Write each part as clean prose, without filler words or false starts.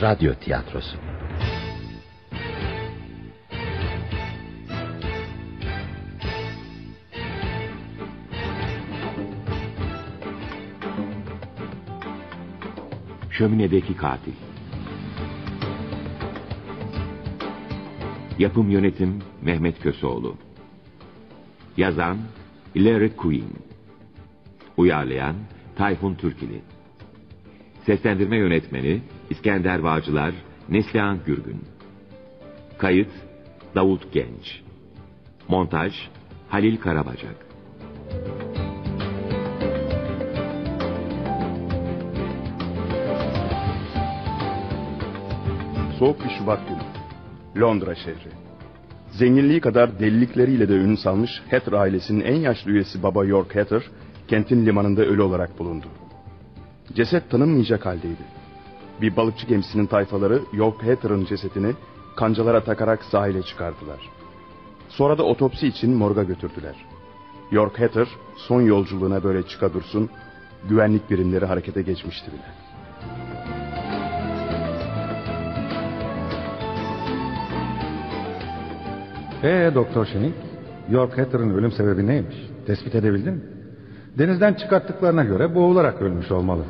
radyo tiyatrosu. Şöminedeki Katil. Yapım yönetim Mehmet Köseoğlu. Yazan Larry Quinn. Uyarlayan Tayfun Türkili. Seslendirme yönetmeni İskender Bağcılar, Neslihan Gürgün. Kayıt Davut Genç. Montaj Halil Karabacak. Soğuk bir Şubat günü. Londra şehri. Zenginliği kadar delilikleriyle de ün salmış Hatter ailesinin en yaşlı üyesi Baba York Hatter, kentin limanında ölü olarak bulundu. Ceset tanınmayacak haldeydi. Bir balıkçı gemisinin tayfaları York Hatter'ın cesetini kancalara takarak sahile çıkardılar. Sonra da otopsi için morga götürdüler. York Hatter son yolculuğuna böyle çıka dursun, güvenlik birimleri harekete geçmişti bile. Doktor Şenik, York Hatter'ın ölüm sebebi neymiş? Tespit edebildin mi? Denizden çıkarttıklarına göre boğularak ölmüş olmalı.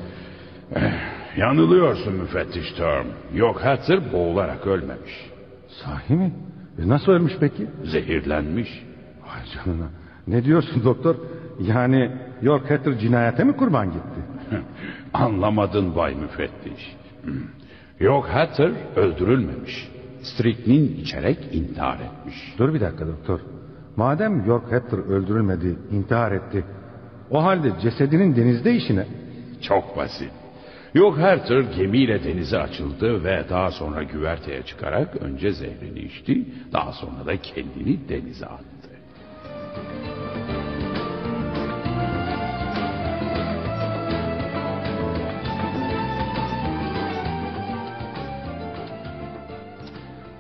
Yanılıyorsun müfettiş Term. York Hatter boğularak ölmemiş. Sahi mi? Nasıl ölmüş peki? Zehirlenmiş. Vay canına. Ne diyorsun doktor? Yani York Hatter cinayete mi kurban gitti? Anlamadın bay müfettiş. York Hatter öldürülmemiş. Striknin içerek intihar etmiş. Dur bir dakika doktor. Madem York Hatter öldürülmedi, intihar etti, o halde cesedinin denizde işi ne? Çok basit. York Hatter gemiyle denize açıldı ve daha sonra güverteye çıkarak önce zehrini içti, daha sonra da kendini denize attı.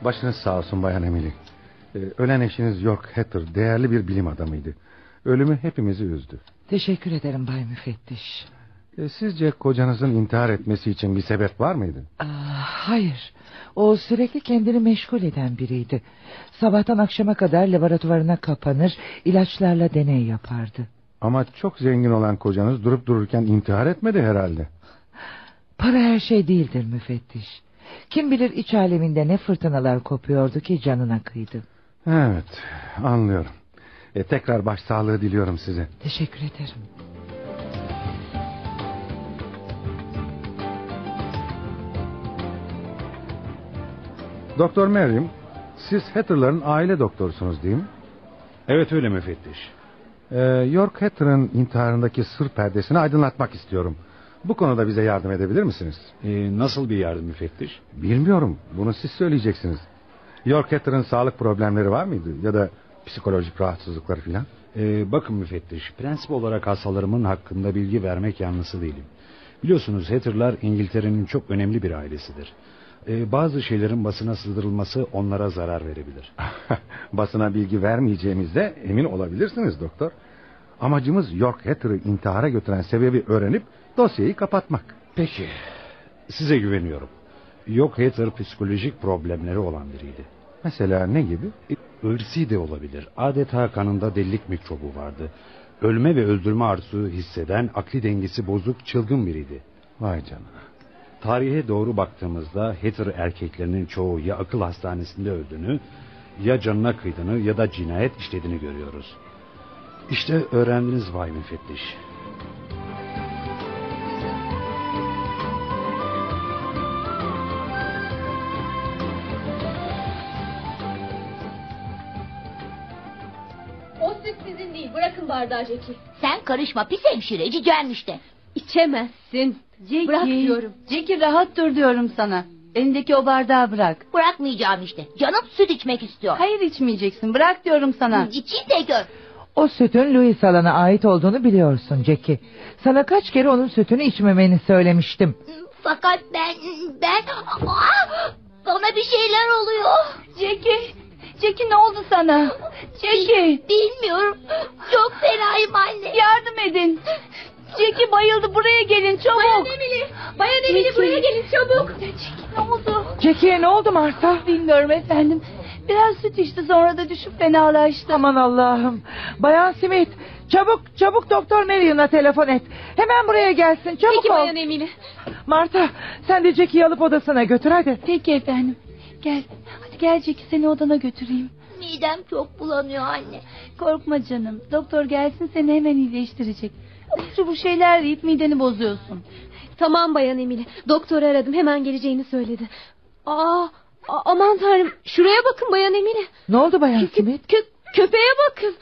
Başınız sağ olsun Bayan Emily. Ölen eşiniz York Hatter değerli bir bilim adamıydı. Ölümü hepimizi üzdü. Teşekkür ederim Bay Müfettiş. Sizce kocanızın intihar etmesi için bir sebep var mıydı? Hayır. O sürekli kendini meşgul eden biriydi. Sabahtan akşama kadar laboratuvarına kapanır, ilaçlarla deney yapardı. Ama çok zengin olan kocanız durup dururken intihar etmedi herhalde. Para her şey değildir müfettiş. Kim bilir iç aleminde ne fırtınalar kopuyordu ki canına kıydı. Evet, anlıyorum. Tekrar başsağlığı diliyorum size. Teşekkür ederim. Doktor Merrim, siz Hatter'ların aile doktorsunuz değil mi? Evet öyle müfettiş. York Hatter'ın intiharındaki sır perdesini aydınlatmak istiyorum. Bu konuda bize yardım edebilir misiniz? Nasıl bir yardım müfettiş? Bilmiyorum, bunu siz söyleyeceksiniz. York Hatter'ın sağlık problemleri var mıydı? Ya da psikolojik rahatsızlıkları filan? Bakın müfettiş, prensip olarak hastalarımın hakkında bilgi vermek yanlısı değilim. Biliyorsunuz Hatter'lar İngiltere'nin çok önemli bir ailesidir. Bazı şeylerin basına sızdırılması onlara zarar verebilir. Basına bilgi vermeyeceğimizde emin olabilirsiniz doktor. Amacımız York Hatter'ı intihara götüren sebebi öğrenip dosyayı kapatmak. Peki, size güveniyorum. York Hatter psikolojik problemleri olan biriydi. Mesela ne gibi? Irsi de olabilir. Adeta kanında delilik mikrobu vardı. Ölme ve öldürme arzusu hisseden, akli dengesi bozuk, çılgın biriydi. Vay canına. Tarihe doğru baktığımızda Hatter erkeklerinin çoğu ya akıl hastanesinde öldüğünü, ya canına kıydığını ya da cinayet işlediğini görüyoruz. İşte öğrendiniz Bay Müfettiş. O süt sizin değil. Bırakın bardağı Jackie. Sen karışma, pis hemşireci gelmiş de. İçemezsin. Jackie, Bırak diyorum. Jackie rahat dur diyorum sana. Elindeki o bardağı bırak. Bırakmayacağım işte. Canım süt içmek istiyor. Hayır içmeyeceksin. Bırak diyorum sana. İçeyim de gör. O sütün Louis Alan'a ait olduğunu biliyorsun Jackie. Sana kaç kere onun sütünü içmemeni söylemiştim. Fakat ben... bana bir şeyler oluyor. Jackie ne oldu sana? Jackie. Bilmiyorum. Çok fenayım anne. Yardım edin. Jackie bayıldı, buraya gelin çabuk. Bayan Emily buraya gelin çabuk. Ne oldu? Jackie'ye ne oldu Martha? Bilmiyorum efendim. Biraz süt içti, sonra da düşüp fenalaştı. Aman Allah'ım. Bayan Smith, çabuk Doktor Marion'a telefon et. Hemen buraya gelsin, çabuk Peki ol. Bayan Emily. Martha, sen de Jackie'yi alıp odasına götür hadi. Peki efendim. Gel. Hadi gel Jackie, seni odana götüreyim. Midem çok bulanıyor anne. Korkma canım. Doktor gelsin, seni hemen iyileştirecek. Bu şeyler yiyip mideni bozuyorsun. Tamam Bayan Emily. Doktoru aradım, hemen geleceğini söyledi. Aman tanrım, şuraya bakın Bayan Emily. Ne oldu Bayan Smith? Köpeğe bakın.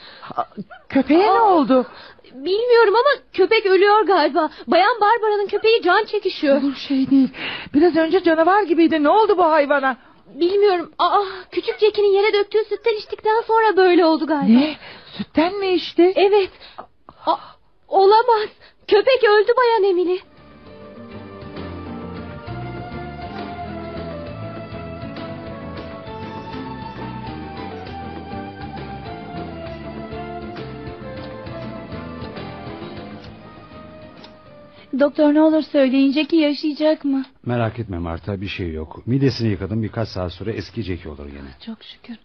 Köpeğe ne oldu? Bilmiyorum ama köpek ölüyor galiba. Bayan Barbara'nın köpeği can çekişiyor. Olur şey değil. Biraz önce canavar gibiydi. Ne oldu bu hayvana? Bilmiyorum. Küçük Jackie'nin yere döktüğü sütten içtikten sonra böyle oldu galiba. Ne? Sütten mi içti? Evet. Olamaz. Köpek öldü Bayan Emily. Doktor ne olur söyleyin, Jackie yaşayacak mı? Merak etme Marta, bir şey yok. Midesini yıkadım, birkaç saat sonra eski Jackie olur gene. Çok şükür.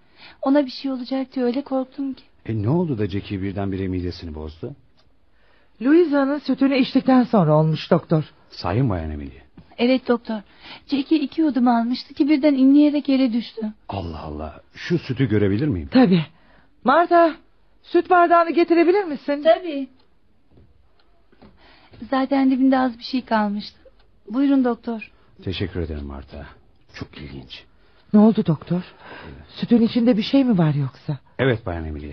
Ona bir şey olacak diye öyle korktum ki. Ne oldu da Jackie birdenbire midesini bozdu? Louisa'nın sütünü içtikten sonra olmuş doktor. Sahi mi Bayan Emily? Evet doktor. Jackie 2 yudum almıştı ki birden inleyerek yere düştü. Allah Allah, şu sütü görebilir miyim? Tabii. Martha, süt bardağını getirebilir misin? Tabii. Zaten dibinde az bir şey kalmıştı. Buyurun doktor. Teşekkür ederim Marta. Çok ilginç. Ne oldu doktor? Sütün içinde bir şey mi var yoksa? Evet Bayan Emily.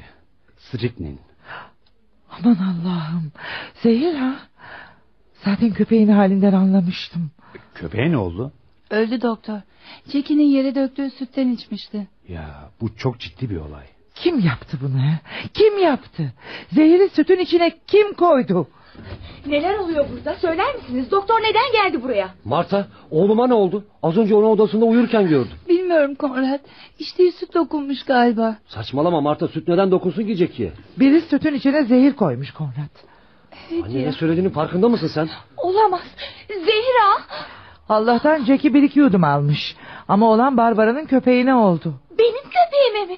Strychnine. Aman Allah'ım. Zehir ha? Zaten köpeğin halinden anlamıştım. Köpeğe ne oldu? Öldü doktor. Jackie'nin yere döktüğü sütten içmişti. Ya bu çok ciddi bir olay. Kim yaptı bunu ha? Kim yaptı? Zehiri sütün içine kim koydu? Neler oluyor burada? Söyler misiniz? Doktor neden geldi buraya? Marta, oğluma ne oldu? Az önce onu odasında uyurken gördüm. Bilmiyorum Konrad. İçtiği süt dokunmuş galiba. Saçmalama Marta, süt neden dokunsun ki Jackie'ye? Biri sütün içine zehir koymuş Konrad. Evet Anne ya. ne söylediğinin farkında mısın sen? Olamaz. Zehra. Allah'tan Jackie 1-2 yudum almış. Ama olan Barbara'nın köpeğine oldu. Benim köpeğime mi?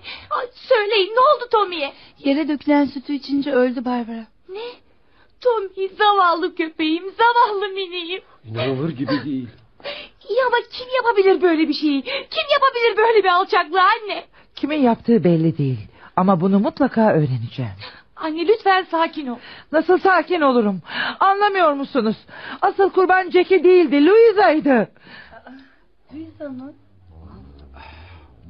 Söyleyin, ne oldu Tommy'ye? Yere dökülen sütü içince öldü Barbara. Ne? Tommy, zavallı köpeğim, zavallı miniğim. İnanılır gibi değil. İyi ama kim yapabilir böyle bir şeyi? Kim yapabilir böyle bir alçaklığı anne? Kimin yaptığı belli değil. Ama bunu mutlaka öğreneceğim. Anne lütfen sakin ol. Nasıl sakin olurum? Anlamıyor musunuz? Asıl kurban Jackie değildi, Louisa'ydı. Louisa mı?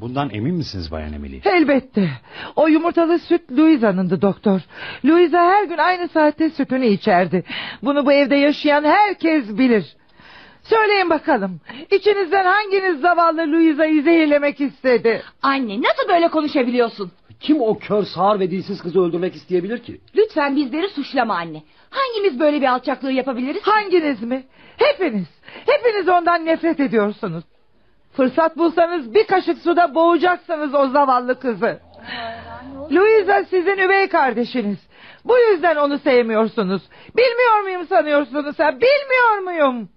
Bundan emin misiniz Bayan Emily? Elbette. O yumurtalı süt Louisa'nındı doktor. Louisa her gün aynı saatte sütünü içerdi. Bunu bu evde yaşayan herkes bilir. Söyleyin bakalım. İçinizden hanginiz zavallı Louisa'yı zehirlemek istedi? Anne, nasıl böyle konuşabiliyorsun? Kim o kör, sağır ve dilsiz kızı öldürmek isteyebilir ki? Lütfen bizleri suçlama anne. Hangimiz böyle bir alçaklığı yapabiliriz? Hanginiz mi? Hepiniz. Hepiniz ondan nefret ediyorsunuz. Fırsat bulsanız bir kaşık suda boğacaksınız o zavallı kızı. Louisa sizin üvey kardeşiniz. Bu yüzden onu sevmiyorsunuz. Bilmiyor muyum sanıyorsunuz ha? Bilmiyor muyum?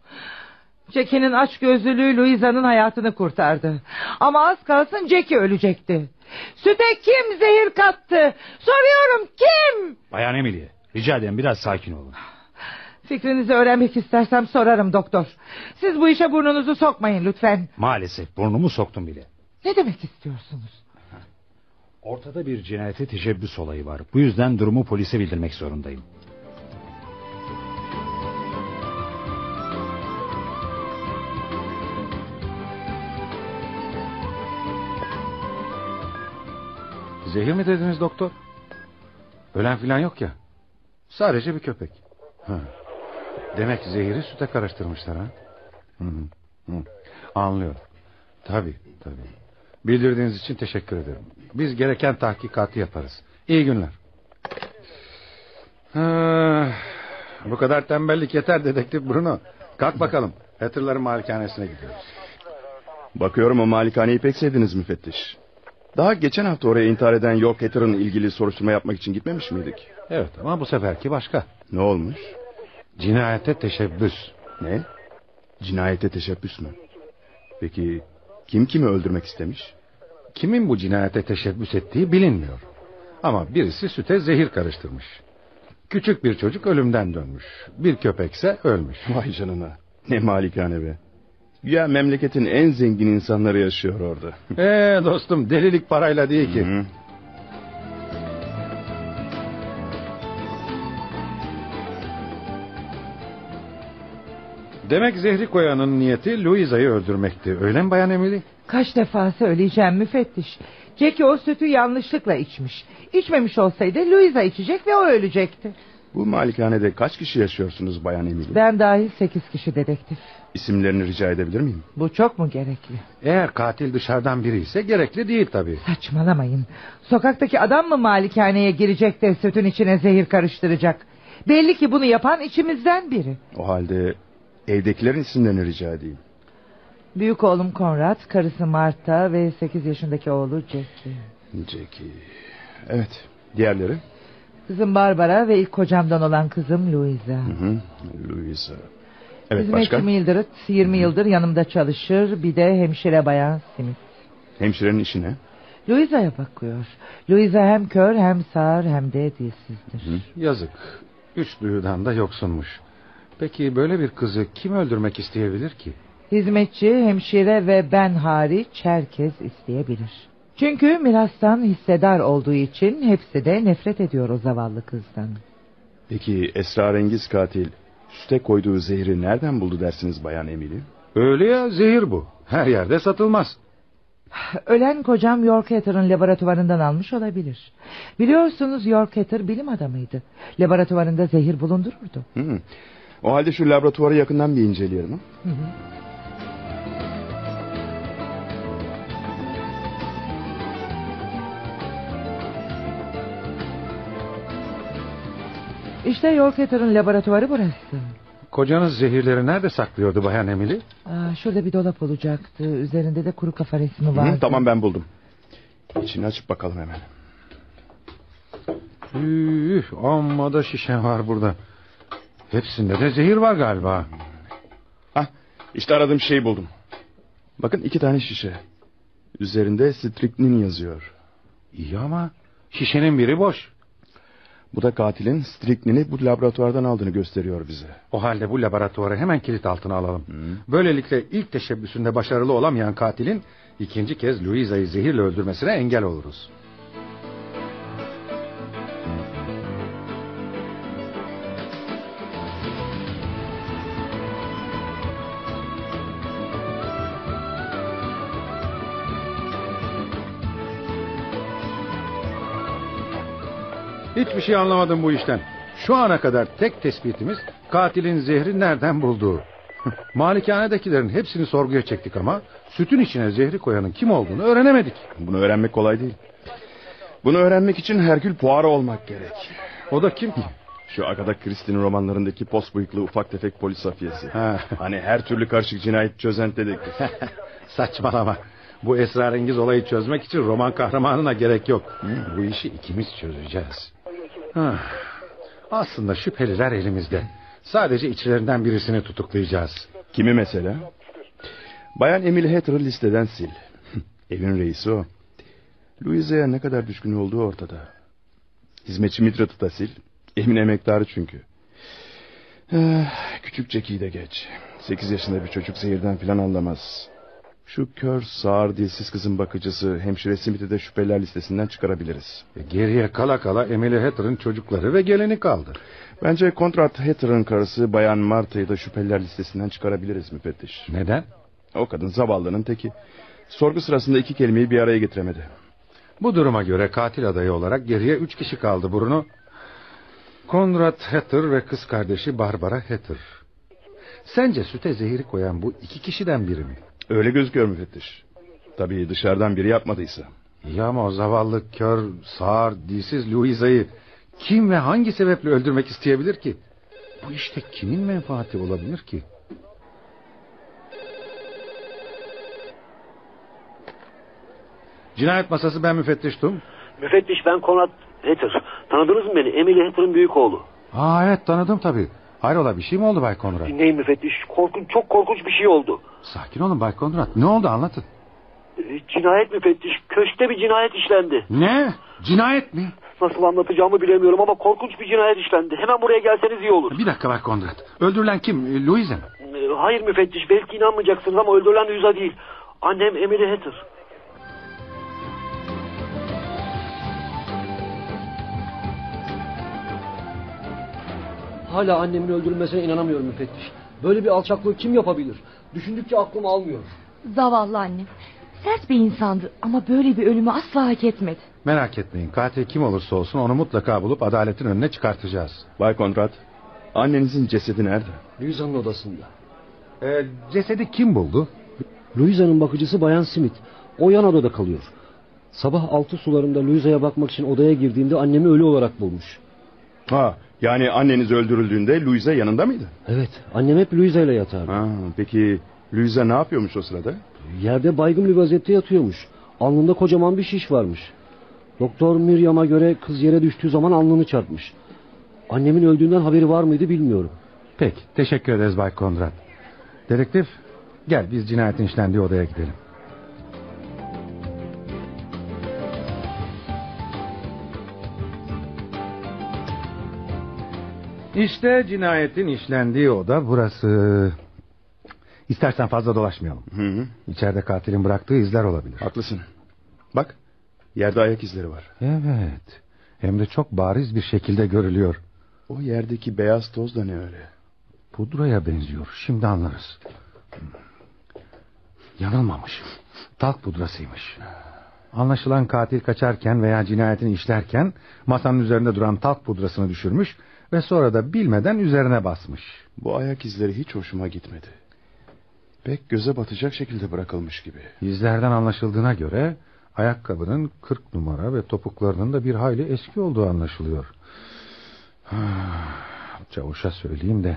Jackie'nin açgözlülüğü Louisa'nın hayatını kurtardı. Ama az kalsın Jackie ölecekti. Süte kim zehir kattı? Soruyorum, kim? Bayan Emily, rica ederim biraz sakin olun. Fikrinizi öğrenmek istersem sorarım doktor. Siz bu işe burnunuzu sokmayın lütfen. Maalesef burnumu soktum bile. Ne demek istiyorsunuz? Ortada bir cinayete teşebbüs olayı var. Bu yüzden durumu polise bildirmek zorundayım. Zehir mi dediniz doktor? Ölen filan yok ya. Sadece bir köpek. Demek zehiri süte karıştırmışlar ha. Anlıyorum. Tabii. Bildirdiğiniz için teşekkür ederim. Biz gereken tahkikatı yaparız. İyi günler. Bu kadar tembellik yeter dedektif Bruno. Kalk bakalım. Hatter'ların malikanesine gidiyoruz. Bakıyorum o malikaneyi pek sevdiniz müfettiş. Daha geçen hafta oraya intihar eden York Hatter'ın ilgili soruşturma yapmak için gitmemiş miydik? Evet ama bu seferki başka. Ne olmuş? Cinayete teşebbüs. Ne? Cinayete teşebbüs mü? Peki kim kimi öldürmek istemiş? Kimin bu cinayete teşebbüs ettiği bilinmiyor. Ama birisi süte zehir karıştırmış. Küçük bir çocuk ölümden dönmüş. Bir köpekse ölmüş. Vay canına. Ne malikane be. Ya memleketin en zengin insanları yaşıyor orada. Dostum, delilik parayla değil ki. Hı. Demek zehri koyanın niyeti Louisa'yı öldürmekti. Öyle mi Bayan Emily? Kaç defa söyleyeceğim müfettiş. Jackie o sütü yanlışlıkla içmiş. İçmemiş olsaydı Louisa içecek ve o ölecekti. Bu malikanede kaç kişi yaşıyorsunuz Bayan Emily? Ben dahil 8 kişi dedektif. İsimlerini rica edebilir miyim? Bu çok mu gerekli? Eğer katil dışarıdan biri ise gerekli değil tabii. Saçmalamayın. Sokaktaki adam mı malikaneye girecek de sütün içine zehir karıştıracak? Belli ki bunu yapan içimizden biri. O halde evdekilerin isimlerini rica edeyim. Büyük oğlum Konrad, karısı Marta ve 8 yaşındaki oğlu Jackie. Jackie. Evet. Diğerleri? Kızım Barbara ve ilk kocamdan olan kızım Louisa. Louisa. Evet, hizmetçi başka? Mildred 20 yıldır yanımda çalışır. Bir de hemşire bayan Smith. Hemşirenin işi ne? Louisa'ya bakıyor. Louisa hem kör hem sağır hem de dilsizdir. Yazık. 3 duyudan da yoksunmuş. Peki böyle bir kızı kim öldürmek isteyebilir ki? Hizmetçi, hemşire ve ben hariç herkes isteyebilir. Çünkü mirastan hissedar olduğu için hepsi de nefret ediyor o zavallı kızdan. Peki esrarengiz katil süte koyduğu zehri nereden buldu dersiniz Bayan Emily? Öyle ya, zehir bu. Her yerde satılmaz. Ölen kocam York Hatter'ın laboratuvarından almış olabilir. Biliyorsunuz York Hatter bilim adamıydı. Laboratuvarında zehir bulundururdu. O halde şu laboratuvarı yakından bir inceleyelim. Hı. İşte York Hatter'ın laboratuvarı burası. Kocanız zehirleri nerede saklıyordu Bayan Emily? Şurada bir dolap olacaktı. Üzerinde de kuru kafa resmi vardı. Tamam, ben buldum. İçini açıp bakalım hemen. Amma da şişe var burada. Hepsinde de zehir var galiba. İşte aradığım şeyi buldum. Bakın 2 tane şişe. Üzerinde striknin yazıyor. İyi ama şişenin biri boş. Bu da katilin striknini bu laboratuvardan aldığını gösteriyor bize. O halde bu laboratuvarı hemen kilit altına alalım. Böylelikle ilk teşebbüsünde başarılı olamayan katilin ikinci kez Louisa'yı zehirle öldürmesine engel oluruz. Hiçbir şey anlamadım bu işten. Şu ana kadar tek tespitimiz katilin zehri nereden bulduğu. Malikanedekilerin hepsini sorguya çektik ama sütün içine zehri koyanın kim olduğunu öğrenemedik. Bunu öğrenmek kolay değil. Bunu öğrenmek için Herkül Poirot olmak gerek. O da kim ki? Şu Agatha Christie'nin romanlarındaki pos bıyıklı ufak tefek polis hafiyesi. Hani her türlü karışık cinayet çözen dedektif. Saçmalama. Bu esrarengiz olayı çözmek için roman kahramanına gerek yok. Bu işi ikimiz çözeceğiz. Aslında şüpheliler elimizde. Sadece içlerinden birisini tutuklayacağız. Kimi mesela? Bayan Emily Hatter'ı listeden sil. Evin reisi o. Louisa'ya ne kadar düşkün olduğu ortada. Hizmetçi Mildred'ı da sil. Evin emektarı çünkü. Küçük Jackie'yi de geç. 8 yaşında bir çocuk zehirden filan anlamaz. Şu kör, sağır, dilsiz kızın bakıcısı hemşire Smith'i de şüpheliler listesinden çıkarabiliriz. Geriye kala kala Emily Hatter'ın çocukları ve gelini kaldı. Bence Konrad Hatter'ın karısı Bayan Marta'yı da şüpheliler listesinden çıkarabiliriz müfettiş. Neden? O kadın zavallının teki. Sorgu sırasında 2 kelimeyi bir araya getiremedi. Bu duruma göre katil adayı olarak geriye 3 kişi kaldı Bruno. Konrad Hatter ve kız kardeşi Barbara Hatter. Sence süte zehiri koyan bu 2 kişiden biri mi? Öyle gözüküyor müfettiş. Tabii dışarıdan biri yapmadıysa. Ya ama o zavallı kör, sağır, dilsiz Louisa'yı kim ve hangi sebeple öldürmek isteyebilir ki? Bu işte kimin menfaati olabilir ki? Cinayet masası, ben müfettiş Tom. Müfettiş, ben Konrad Hatter. Tanıdınız mı beni? Emily Hatter'ın büyük oğlu. Evet, tanıdım tabii. Hayrola, bir şey mi oldu Bay Konrad? Dinleyin müfettiş. Çok korkunç bir şey oldu. Sakin olun Bay Konrad. Ne oldu, anlatın. Cinayet müfettiş. Köşkte bir cinayet işlendi. Ne? Cinayet mi? Nasıl anlatacağımı bilemiyorum ama korkunç bir cinayet işlendi. Hemen buraya gelseniz iyi olur. Bir dakika Bay Konrad. Öldürülen kim? Louisa mı? Hayır müfettiş. Belki inanmayacaksınız ama öldürülen Louisa değil. Annem Emily Hatter. Hala annemin öldürülmesine inanamıyorum müfettiş. Böyle bir alçaklığı kim yapabilir? Düşündükçe aklım almıyor. Zavallı annem. Sert bir insandı ama böyle bir ölümü asla hak etmedi. Merak etmeyin. Katil kim olursa olsun onu mutlaka bulup adaletin önüne çıkartacağız. Bay Konrad, annenizin cesedi nerede? Louisa'nın odasında. Cesedi kim buldu? Louisa'nın bakıcısı Bayan Smith. O yan odada kalıyor. Sabah 6 sularında Louisa'ya bakmak için odaya girdiğimde annemi ölü olarak bulmuş. Ha, yani anneniz öldürüldüğünde Louisa yanında mıydı? Evet, annem hep Louisa ile yatardı. Ha, peki Louisa ne yapıyormuş o sırada? Yerde baygın bir vaziyette yatıyormuş. Alnında kocaman bir şiş varmış. Doktor Miriam'a göre kız yere düştüğü zaman alnını çarpmış. Annemin öldüğünden haberi var mıydı bilmiyorum. Peki, teşekkür ederiz Bay Konrad. Dedektif, gel biz cinayetin işlendiği odaya gidelim. İşte cinayetin işlendiği oda burası. İstersen fazla dolaşmayalım. Hı. İçeride katilin bıraktığı izler olabilir. Haklısın. Bak, yerde ayak izleri var. Evet. Hem de çok bariz bir şekilde görülüyor. O yerdeki beyaz toz da ne öyle? Pudraya benziyor. Şimdi anlarız. Yanılmamış. Talk pudrasıymış. Anlaşılan katil kaçarken veya cinayetini işlerken masanın üzerinde duran talk pudrasını düşürmüş ve sonra da bilmeden üzerine basmış. Bu ayak izleri hiç hoşuma gitmedi. Pek göze batacak şekilde bırakılmış gibi. İzlerden anlaşıldığına göre ayakkabının 40 numara ve topuklarının da bir hayli eski olduğu anlaşılıyor. Çavuşa söyleyeyim de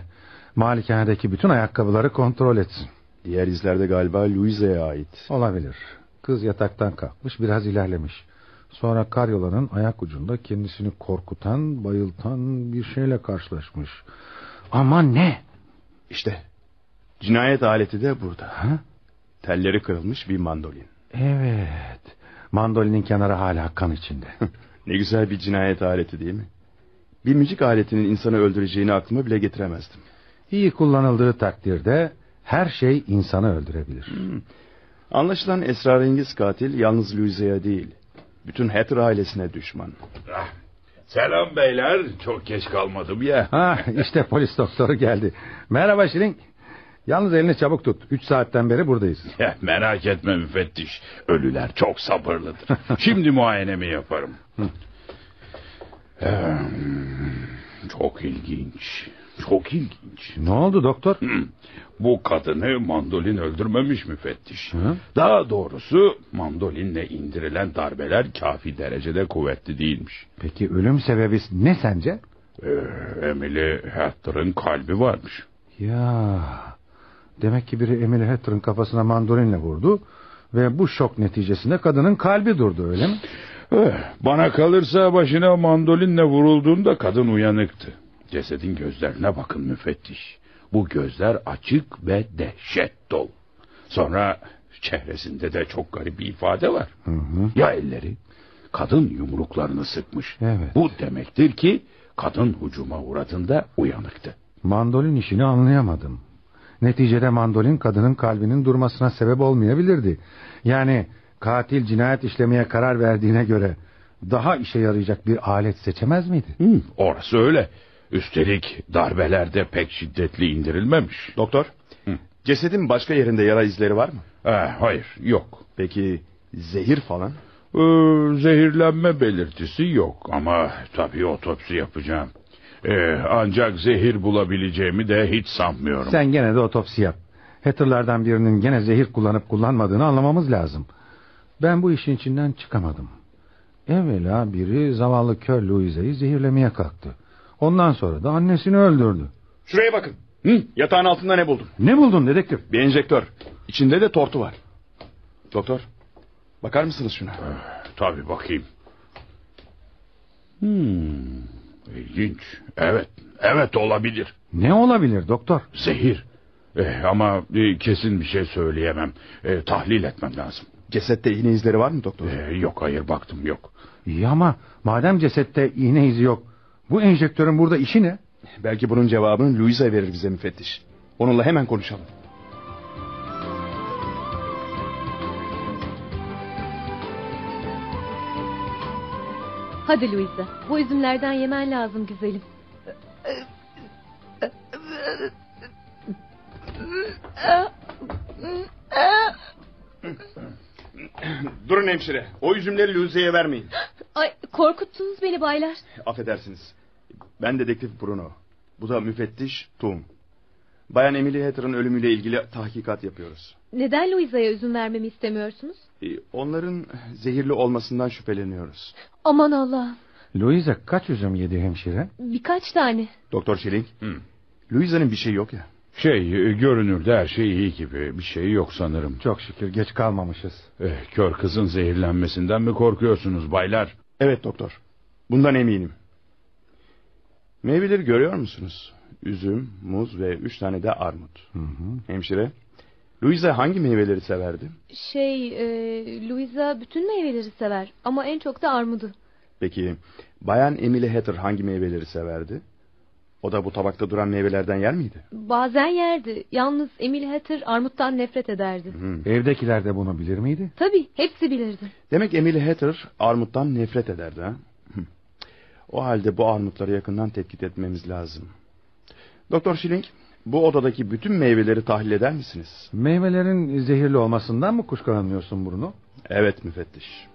malikanedeki bütün ayakkabıları kontrol etsin. Diğer izlerde galiba Louisa'ya ait. Olabilir. Kız yataktan kalkmış, biraz ilerlemiş. Sonra karyolanın ayak ucunda kendisini korkutan, bayıltan bir şeyle karşılaşmış. Ama ne? İşte cinayet aleti de burada. Ha? Telleri kırılmış bir mandolin. Evet. Mandolinin kenarı hala kan içinde. Ne güzel bir cinayet aleti değil mi? Bir müzik aletinin insanı öldüreceğini aklıma bile getiremezdim. İyi kullanıldığı takdirde her şey insanı öldürebilir. Anlaşılan esrarengiz katil yalnız Louisa'ya değil, bütün Hatter ailesine düşman. Selam beyler. Çok geç kalmadım ya. İşte polis doktoru geldi. Merhaba Şirin. Yalnız elini çabuk tut. 3 saatten beri buradayız. Merak etme müfettiş. Ölüler çok sabırlıdır. Şimdi muayenemi yaparım. Çok ilginç. Çok ilginç. Ne oldu doktor? Bu kadını mandolin öldürmemiş müfettiş. Daha doğrusu mandolinle indirilen darbeler kafi derecede kuvvetli değilmiş. Peki ölüm sebebi ne sence? Emily Hatter'ın kalbi varmış. Ya, demek ki biri Emily Hatter'ın kafasına mandolinle vurdu ve bu şok neticesinde kadının kalbi durdu, öyle mi? Bana kalırsa başına mandolinle vurulduğunda kadın uyanıktı. Cesedin gözlerine bakın müfettiş. Bu gözler açık ve dehşet dolu. Sonra çehresinde de çok garip bir ifade var. Ya elleri? Kadın yumruklarını sıkmış. Evet. Bu demektir ki kadın hücuma uğradığında uyanıktı. Mandolin işini anlayamadım. Neticede mandolin kadının kalbinin durmasına sebep olmayabilirdi. Yani katil cinayet işlemeye karar verdiğine göre daha işe yarayacak bir alet seçemez miydi? Orası öyle. Üstelik darbeler de pek şiddetli indirilmemiş. Doktor, cesedin başka yerinde yara izleri var mı? Hayır, yok. Peki zehir falan? Zehirlenme belirtisi yok ama tabii otopsi yapacağım. Ancak zehir bulabileceğimi de hiç sanmıyorum. Sen gene de otopsi yap. Hatter'lardan birinin gene zehir kullanıp kullanmadığını anlamamız lazım. Ben bu işin içinden çıkamadım. Evvela biri zavallı kör Louisa'yı zehirlemeye kalktı. Ondan sonra da annesini öldürdü. Şuraya bakın. Yatağın altında ne buldum? Ne buldun dedektif? Bir enjektör. İçinde de tortu var. Doktor, bakar mısınız şuna? Tabii bakayım. İlginç. Evet olabilir. Ne olabilir doktor? Zehir. Ama kesin bir şey söyleyemem. Tahlil etmem lazım. Cesette iğne izleri var mı doktor? Yok, hayır, baktım, yok. İyi ama madem cesette iğne izi yok, bu enjektörün burada işi ne? Belki bunun cevabını Louisa verir bize müfettiş. Onunla hemen konuşalım. Hadi Louisa, bu üzümlerden yemen lazım güzelim. Durun hemşire. O üzümleri Louisa'ya vermeyin. Ay, korkuttunuz beni baylar. Affedersiniz. Ben dedektif Bruno. Bu da müfettiş Tom. Bayan Emily Hatter'ın ölümüyle ilgili tahkikat yapıyoruz. Neden Louisa'ya üzüm vermemi istemiyorsunuz? Onların zehirli olmasından şüpheleniyoruz. Aman Allah'ım. Louisa kaç üzüm yedi hemşire? Birkaç tane. Doktor Schilling. Louisa'nın bir şey yok ya. Görünürde her şey iyi gibi. Bir şey yok sanırım. Çok şükür geç kalmamışız. Kör kızın zehirlenmesinden mi korkuyorsunuz baylar? Evet doktor. Bundan eminim. Meyveleri görüyor musunuz? Üzüm, muz ve 3 tane de armut. Hemşire, Louisa hangi meyveleri severdi? Louisa bütün meyveleri sever ama en çok da armudu. Peki Bayan Emily Hatter hangi meyveleri severdi? O da bu tabakta duran meyvelerden yer miydi? Bazen yerdi. Yalnız Emily Hatter armuttan nefret ederdi. Evdekiler de bunu bilir miydi? Tabii, hepsi bilirdi. Demek Emily Hatter armuttan nefret ederdi ha? O halde bu armutları yakından tetkik etmemiz lazım. Doktor Schilling, bu odadaki bütün meyveleri tahlil eder misiniz? Meyvelerin zehirli olmasından mı kuşkulanıyorsun Bruno? Evet müfettiş.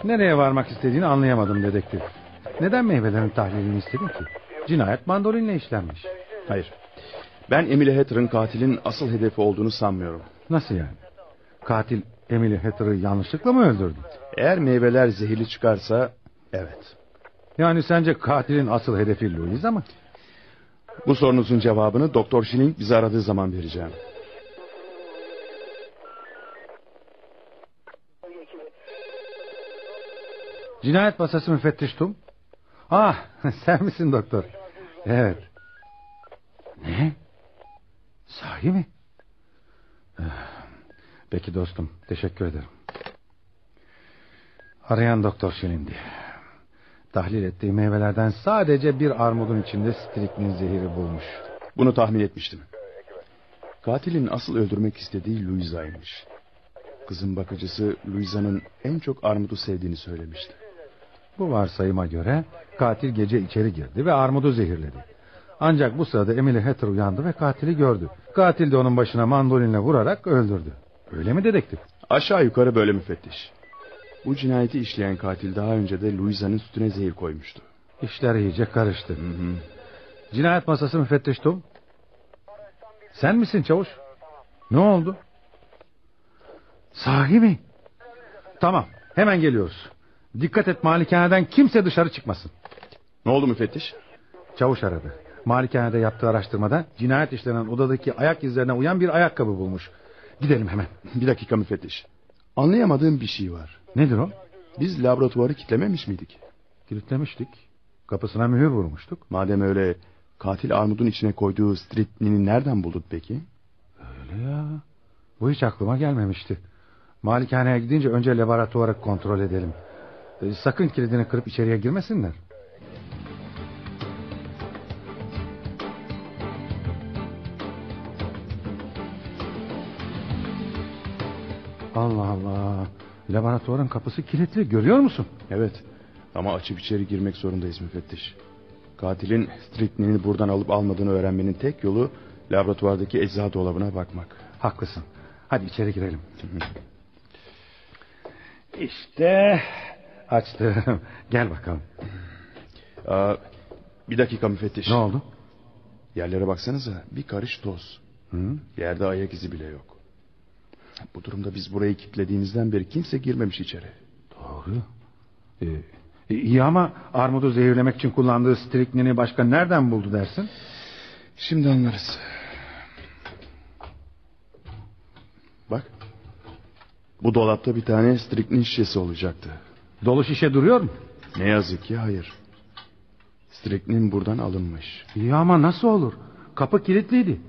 Nereye varmak istediğini anlayamadım dedektif. Neden meyvelerin tahlilini istedin ki? Cinayet mandolinle işlenmiş. Hayır. Ben Emily Hatter'ın katilin asıl hedefi olduğunu sanmıyorum. Nasıl yani? Katil Emily Hatter'ı yanlışlıkla mı öldürdü? Eğer meyveler zehirli çıkarsa evet. Yani sence katilin asıl hedefi Louisa mı? Bu sorunuzun cevabını Doktor Schilling bizi aradığı zaman vereceğim. Cinayet masası müfettiş Tom. Sen misin doktor? Evet. Ne? Sahi mi? Peki dostum, teşekkür ederim. Arayan Doktor Schilling'di. Tahlil ettiği meyvelerden sadece bir armudun içinde striknin zehiri bulmuş. Bunu tahmin etmiştim. Katilin asıl öldürmek istediği Louisa'ymış. Kızın bakıcısı Louisa'nın en çok armudu sevdiğini söylemişti. Bu varsayıma göre katil gece içeri girdi ve armudu zehirledi. Ancak bu sırada Emily Hatter uyandı ve katili gördü. Katil de onun başına mandolinle vurarak öldürdü. Öyle mi dedektif? Aşağı yukarı böyle müfettiş. Bu cinayeti işleyen katil daha önce de Louisa'nın sütüne zehir koymuştu. İşler iyice karıştı. Cinayet masası müfettiş Tom. Sen misin çavuş? Ne oldu? Sahi mi? Tamam, hemen geliyoruz. Dikkat et, malikaneden kimse dışarı çıkmasın. Ne oldu müfettiş? Çavuş aradı. Malikanede yaptığı araştırmada cinayet işlenen odadaki ayak izlerine uyan bir ayakkabı bulmuş. Gidelim hemen. Bir dakika müfettiş. Anlayamadığım bir şey var. Nedir o? Biz laboratuvarı kilitlememiş miydik? Kilitlemiştik. Kapısına mühür vurmuştuk. Madem öyle, katil armudun içine koyduğu stritnini nereden buldun peki? Öyle ya. Bu hiç aklıma gelmemişti. Malikaneye gidince önce laboratuvarı kontrol edelim. Sakın kilidini kırıp içeriye girmesinler. Allah Allah. Laboratuvarın kapısı kilitli, görüyor musun? Evet. Ama açıp içeri girmek zorundayız müfettiş. Katilin stritnini buradan alıp almadığını öğrenmenin tek yolu laboratuvardaki eczacı dolabına bakmak. Haklısın. Hadi içeri girelim. İşte açtım. Gel bakalım. Bir dakika müfettiş. Ne oldu? Yerlere baksanıza, bir karış toz. Yerde ayak izi bile yok. Bu durumda biz burayı kilitlediğimizden beri kimse girmemiş içeri. Doğru. İyi ama armudu zehirlemek için kullandığı striknini başka nereden buldu dersin? Şimdi anlarız. Bak, Bu dolapta bir tane striknin şişesi olacaktı. Dolu şişe duruyor mu? Ne yazık ki hayır. Striknin buradan alınmış. İyi ama nasıl olur? Kapı kilitliydi.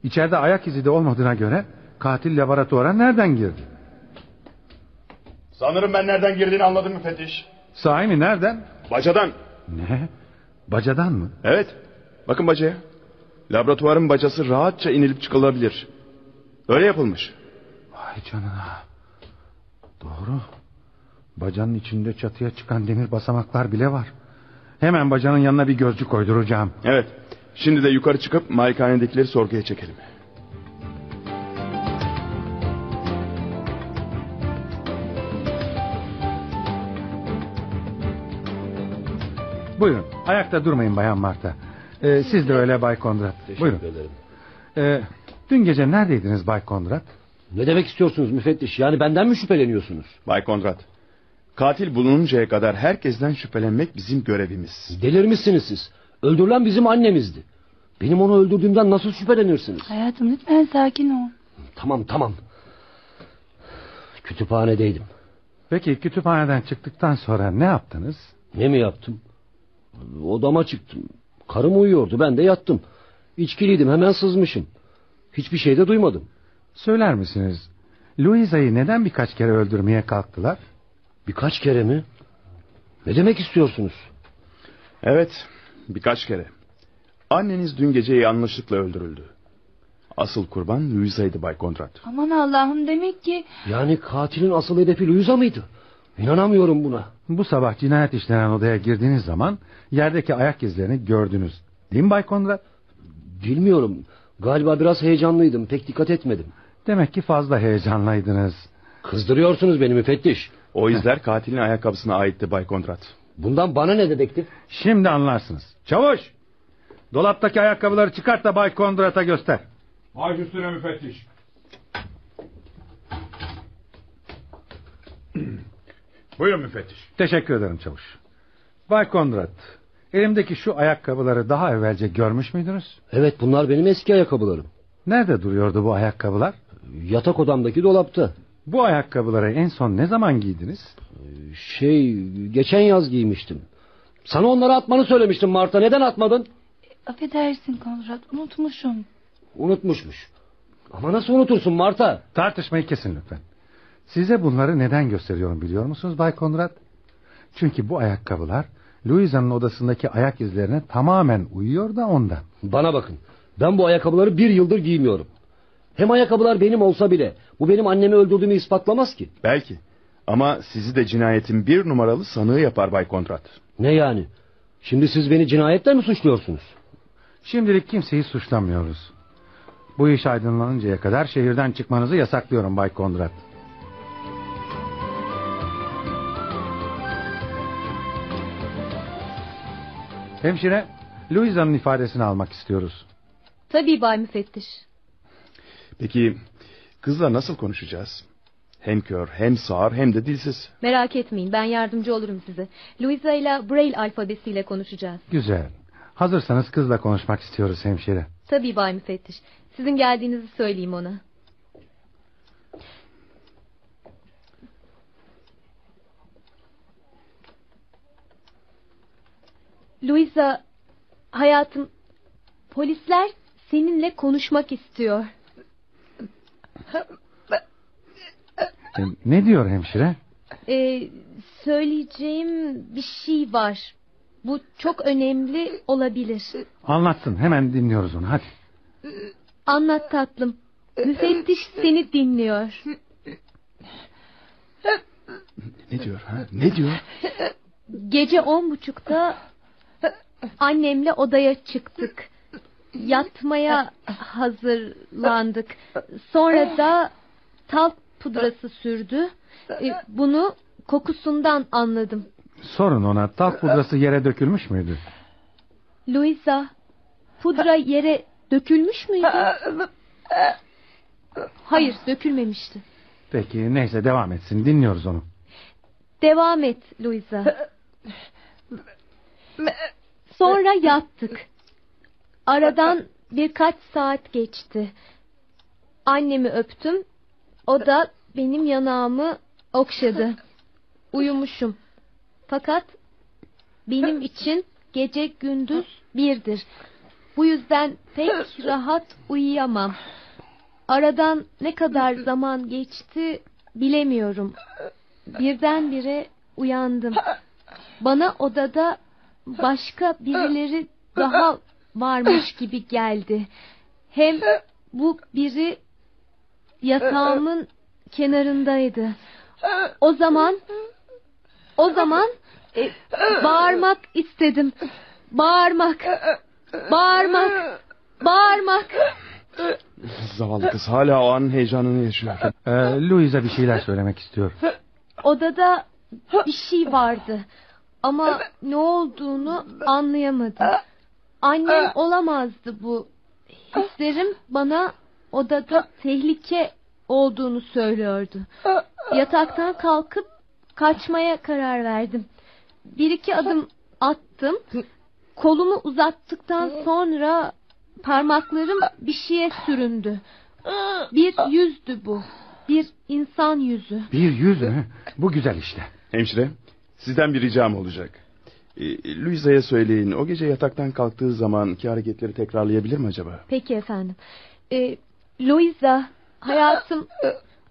İçeride ayak izi de olmadığına göre katil laboratuvara nereden girdi? Sanırım ben nereden girdiğini anladım müfettiş. Sahi mi, nereden? Bacadan. Ne? Bacadan mı? Evet. Bakın bacaya. Laboratuvarın bacası rahatça inilip çıkılabilir. Öyle yapılmış. Vay canına. Doğru. Bacanın içinde çatıya çıkan demir basamaklar bile var. Hemen bacanın yanına bir gözcü koyduracağım. Evet. Şimdi de yukarı çıkıp malikanedekileri sorguya çekelim. Buyurun. Ayakta durmayın Bayan Marta. Siz de öyle Bay Kondrat. Buyurun. ederim. Dün gece neredeydiniz Bay Kondrat? Ne demek istiyorsunuz müfettiş? Yani benden mi şüpheleniyorsunuz? Bay Kondrat, katil bulununcaya kadar herkesten şüphelenmek bizim görevimiz. Delirmişsiniz siz. Öldürülen bizim annemizdi. Benim onu öldürdüğümden nasıl şüphelenirsiniz? Hayatım lütfen sakin ol. Tamam. Kütüphanedeydim. Peki kütüphaneden çıktıktan sonra ne yaptınız? Ne mi yaptım? Odama çıktım. Karım uyuyordu, ben de yattım. İçkiliydim, hemen sızmışım. Hiçbir şey de duymadım. Söyler misiniz? Louisa'yı neden birkaç kere öldürmeye kalktılar? Birkaç kere mi? Ne demek istiyorsunuz? Evet, birkaç kere. Anneniz dün gece yanlışlıkla öldürüldü. Asıl kurban Louisa'ydı Bay Kondrat. Aman Allah'ım, demek ki... Yani katilin asıl hedefi Louisa mıydı? İnanamıyorum buna. Bu sabah cinayet işlenen odaya girdiğiniz zaman yerdeki ayak izlerini gördünüz. Değil mi Bay Kondrat? Bilmiyorum. Galiba biraz heyecanlıydım. Pek dikkat etmedim. Demek ki fazla heyecanlıydınız. Kızdırıyorsunuz beni müfettiş. O izler katilin ayakkabısına aitti Bay Kondrat. Bundan bana ne dedektif? Şimdi anlarsınız. Çavuş! Dolaptaki ayakkabıları çıkart da Bay Kondrat'a göster. Baş üstüne müfettiş. Buyurun müfettiş. Teşekkür ederim çavuş. Bay Kondrat, elimdeki şu ayakkabıları daha evvelce görmüş müydünüz? Evet, bunlar benim eski ayakkabılarım. Nerede duruyordu bu ayakkabılar? Yatak odamdaki dolapta. Bu ayakkabıları en son ne zaman giydiniz? Geçen yaz giymiştim. Sana onları atmanı söylemiştim Marta. Neden atmadın? Affedersin Konrad, unutmuşum. Unutmuşmuş. Ama nasıl unutursun Marta? Tartışmayı kesin lütfen. Size bunları neden gösteriyorum biliyor musunuz Bay Kondrat? Çünkü bu ayakkabılar Louisa'nın odasındaki ayak izlerine tamamen uyuyor da ondan. Bana bakın. Ben bu ayakkabıları 1 yıldır giymiyorum. Hem ayakkabılar benim olsa bile bu benim annemi öldürdüğümü ispatlamaz ki. Belki. Ama sizi de cinayetin 1 numaralı sanığı yapar Bay Kondrat. Ne yani? Şimdi siz beni cinayetle mi suçluyorsunuz? Şimdilik kimseyi suçlamıyoruz. Bu iş aydınlanıncaya kadar şehirden çıkmanızı yasaklıyorum Bay Kondrat. Hemşire, Louisa'nın ifadesini almak istiyoruz. Tabii Bay Müfettiş. Peki kızla nasıl konuşacağız? Hem kör, hem sağır, hem de dilsiz. Merak etmeyin, ben yardımcı olurum size. Louisa ile Braille alfabesiyle konuşacağız. Güzel. Hazırsanız kızla konuşmak istiyoruz hemşire. Tabii Bay Müfettiş. Sizin geldiğinizi söyleyeyim ona. Louisa, hayatım, polisler seninle konuşmak istiyor. Ne diyor hemşire? Söyleyeceğim bir şey var. Bu çok önemli olabilir. Anlatsın, hemen dinliyoruz onu, hadi. Anlat tatlım. Müfettiş seni dinliyor. Ne diyor? Ne diyor? Gece 10.30'da annemle odaya çıktık. Yatmaya hazırlandık. Sonra da talk pudrası sürdü. Bunu kokusundan anladım. Sorun ona, talk pudrası yere dökülmüş müydü? Louisa, pudra yere dökülmüş müydü? Hayır, dökülmemişti. Peki, neyse devam etsin, dinliyoruz onu. Devam et Louisa. Sonra yattık. Aradan birkaç saat geçti. Annemi öptüm. O da benim yanağımı okşadı. Uyumuşum. Fakat benim için gece gündüz birdir. Bu yüzden pek rahat uyuyamam. Aradan ne kadar zaman geçti bilemiyorum. Birdenbire uyandım. Bana odada başka birileri daha varmış gibi geldi. Hem bu biri yatağımın kenarındaydı. O zaman bağırmak istedim. Bağırmak. Zavallı kız hala o anın heyecanını yaşıyor. Louisa bir şeyler söylemek istiyor. Odada bir şey vardı. Ama ne olduğunu anlayamadım. Annem olamazdı bu. Hislerim bana odada tehlike olduğunu söylüyordu. Yataktan kalkıp kaçmaya karar verdim. Bir iki adım attım. Kolumu uzattıktan sonra parmaklarım bir şeye süründü. Bir yüzdü bu. Bir insan yüzü. Bir yüz mü? Bu güzel işte. Hemşire, sizden bir ricam olacak. Louisa'ya söyleyin, o gece yataktan kalktığı zamanki hareketleri tekrarlayabilir mi acaba? Peki efendim. Louisa, hayatım,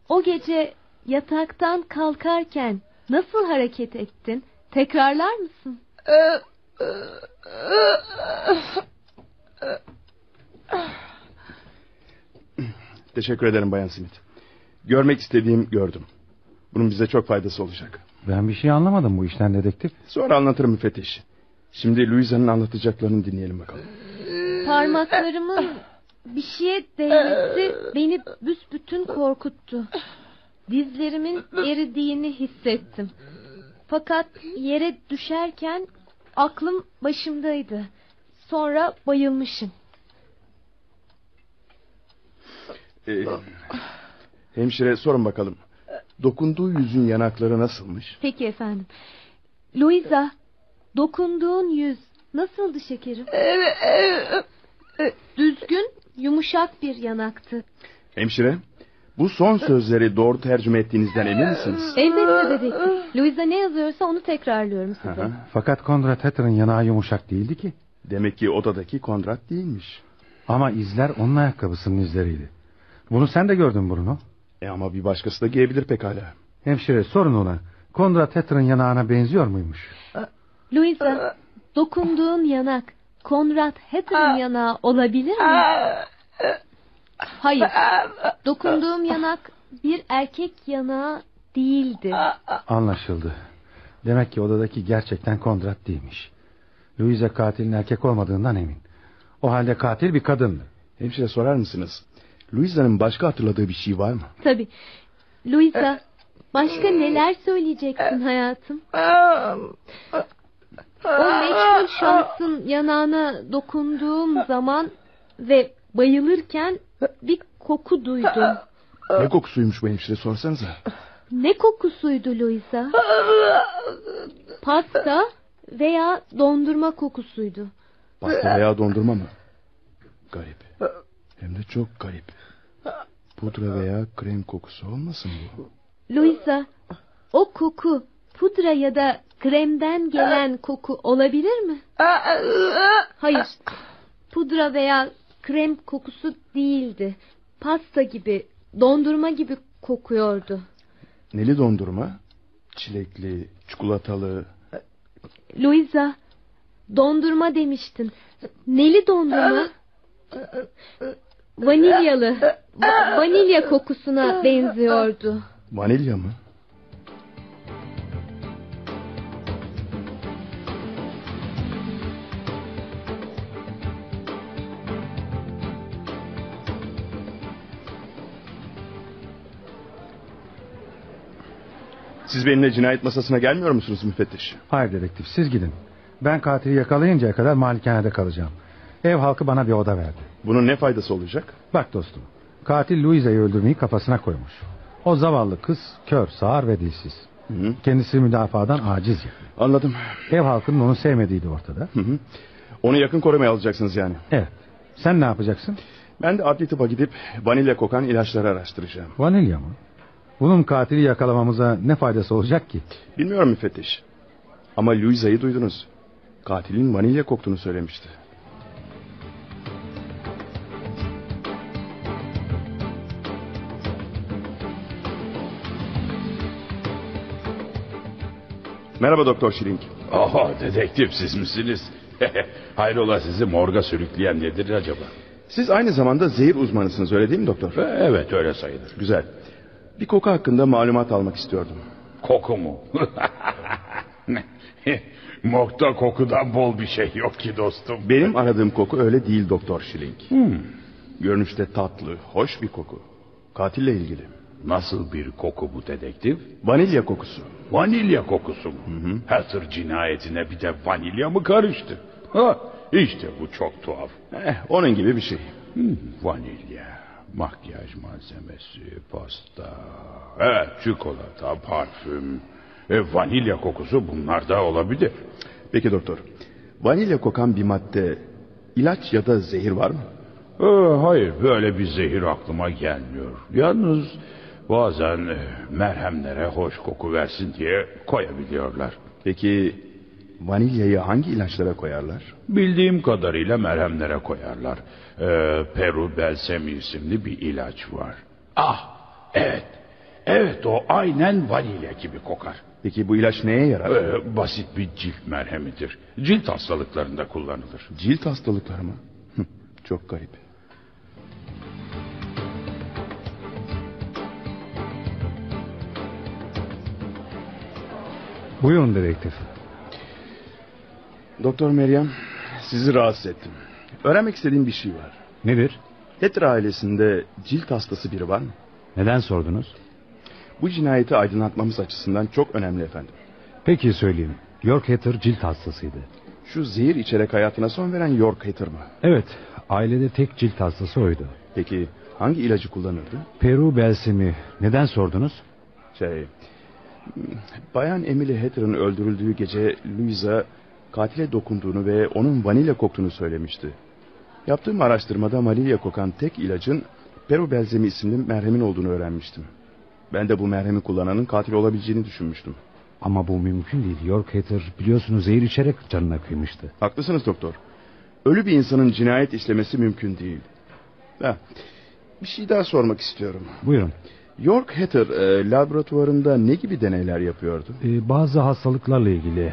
o gece yataktan kalkarken nasıl hareket ettin? Tekrarlar mısın? Teşekkür ederim Bayan Smith. Görmek istediğim gördüm. Bunun bize çok faydası olacak. Ben bir şey anlamadım bu işten dedektif. Sonra anlatırım müfettiş. Şimdi Louisa'nın anlatacaklarını dinleyelim bakalım. Parmaklarımın bir şeye değmesi beni büsbütün korkuttu. Dizlerimin eridiğini hissettim. Fakat yere düşerken aklım başımdaydı. Sonra bayılmışım. Hemşire sorun bakalım. Dokunduğu yüzün yanakları nasılmış? Peki efendim. Louisa, dokunduğun yüz nasıldı şekerim? Düzgün, yumuşak bir yanaktı. Hemşire, bu son sözleri doğru tercüme ettiğinizden emin misiniz? Elbette dedektif. Louisa ne yazıyorsa onu tekrarlıyorum size. Fakat Conrad Hatter'ın yanağı yumuşak değildi ki. Demek ki odadaki Conrad değilmiş. Ama izler onun ayakkabısının izleriydi. Bunu sen de gördün Bruno. Ama bir başkası da giyebilir pekala. Hemşire sorun ona. Conrad Hatter'ın yanağına benziyor muymuş? Louisa, dokunduğun yanak Conrad Hatter'ın yanağı olabilir mi? Hayır. Dokunduğum yanak bir erkek yanağı değildi. Anlaşıldı. Demek ki odadaki gerçekten Conrad değilmiş. Louisa katilin erkek olmadığından emin. O halde katil bir kadındı. Hemşire sorar mısınız? Louisa'nın başka hatırladığı bir şey var mı? Tabii. Louisa, başka neler söyleyeceksin hayatım? O meçhul şahsın yanağına dokunduğum zaman ve bayılırken bir koku duydum. Ne kokusuymuş bu hemşire sorsanıza. Ne kokusuydu Louisa? Pasta veya dondurma kokusuydu. Pasta veya dondurma mı? Garip. Hem de çok garip. Pudra veya krem kokusu olmasın bu? Louisa, o koku pudra ya da kremden gelen koku olabilir mi? Hayır. Pudra veya krem kokusu değildi. Pasta gibi, dondurma gibi kokuyordu. Neli dondurma? Çilekli, çikolatalı. Louisa, dondurma demiştin. Neli dondurma? Vanilyalı. Vanilya kokusuna benziyordu. Vanilya mı? Siz benimle cinayet masasına gelmiyor musunuz müfettiş? Hayır dedektif, siz gidin. Ben katili yakalayıncaya kadar malikanede kalacağım. Ev halkı bana bir oda verdi. Bunun ne faydası olacak? Bak dostum, katil Louisa'yı öldürmeyi kafasına koymuş. O zavallı kız kör, sağır ve dilsiz. Hı. Kendisi müdafadan aciz. Anladım. Ev halkının onu sevmediği de ortada. Hı. Onu yakın korumaya alacaksınız yani. Evet. Sen ne yapacaksın? Ben de adli tıpa gidip vanilya kokan ilaçları araştıracağım. Vanilya mı? Bunun katili yakalamamıza ne faydası olacak ki? Bilmiyorum müfettiş. Ama Louisa'yı duydunuz. Katilin vanilya koktuğunu söylemişti. Merhaba Doktor Schilling. Oho, dedektif siz misiniz? Hayrola, sizi morga sürükleyen nedir acaba? Siz aynı zamanda zehir uzmanısınız, öyle değil mi doktor? Evet, öyle sayılır. Güzel. Bir koku hakkında malumat almak istiyordum. Koku mu? Morgda kokudan bol bir şey yok ki dostum. Benim aradığım koku öyle değil Doktor Schilling. Görünüşte tatlı, hoş bir koku. Katille ilgili. Nasıl bir koku bu dedektif? Vanilya kokusu. Vanilya kokusu mu? Hatter cinayetine bir de vanilya mı karıştı? Ha, işte bu çok tuhaf. Onun gibi bir şey. Vanilya, makyaj malzemesi, pasta, evet, çikolata, parfüm, vanilya kokusu bunlar da olabilir. Peki doktor, vanilya kokan bir madde, ilaç ya da zehir var mı? Hayır, böyle bir zehir aklıma gelmiyor. Yalnız bazen merhemlere hoş koku versin diye koyabiliyorlar. Peki vanilyayı hangi ilaçlara koyarlar? Bildiğim kadarıyla merhemlere koyarlar. Peru Belsemi isimli bir ilaç var. Ah, evet. Evet, o aynen vanilya gibi kokar. Peki bu ilaç neye yarar? Basit bir cilt merhemidir. Cilt hastalıklarında kullanılır. Cilt hastalıkları mı? Çok garip. Buyurun dedektif. Doktor Meryem, sizi rahatsız ettim. Öğrenmek istediğim bir şey var. Nedir? Hatter ailesinde cilt hastası biri var mı? Neden sordunuz? Bu cinayeti aydınlatmamız açısından çok önemli efendim. Peki söyleyeyim. York Hatter cilt hastasıydı. Şu zehir içerek hayatına son veren York Hatter mı? Evet, ailede tek cilt hastası oydu. Peki hangi ilacı kullanırdı? Peru Belsemi. Neden sordunuz? Bayan Emily Hatter'ın öldürüldüğü gece Louisa katile dokunduğunu ve onun vanilya koktuğunu söylemişti. Yaptığım araştırmada vanilya kokan tek ilacın Peru Belsemi isimli merhemin olduğunu öğrenmiştim. Ben de bu merhemi kullananın katil olabileceğini düşünmüştüm. Ama bu mümkün değil. York Hatter biliyorsunuz zehir içerek canına kıymıştı. Haklısınız doktor. Ölü bir insanın cinayet işlemesi mümkün değil. Bir şey daha sormak istiyorum. Buyurun. York Hatter laboratuvarında ne gibi deneyler yapıyordu? Bazı hastalıklarla ilgili.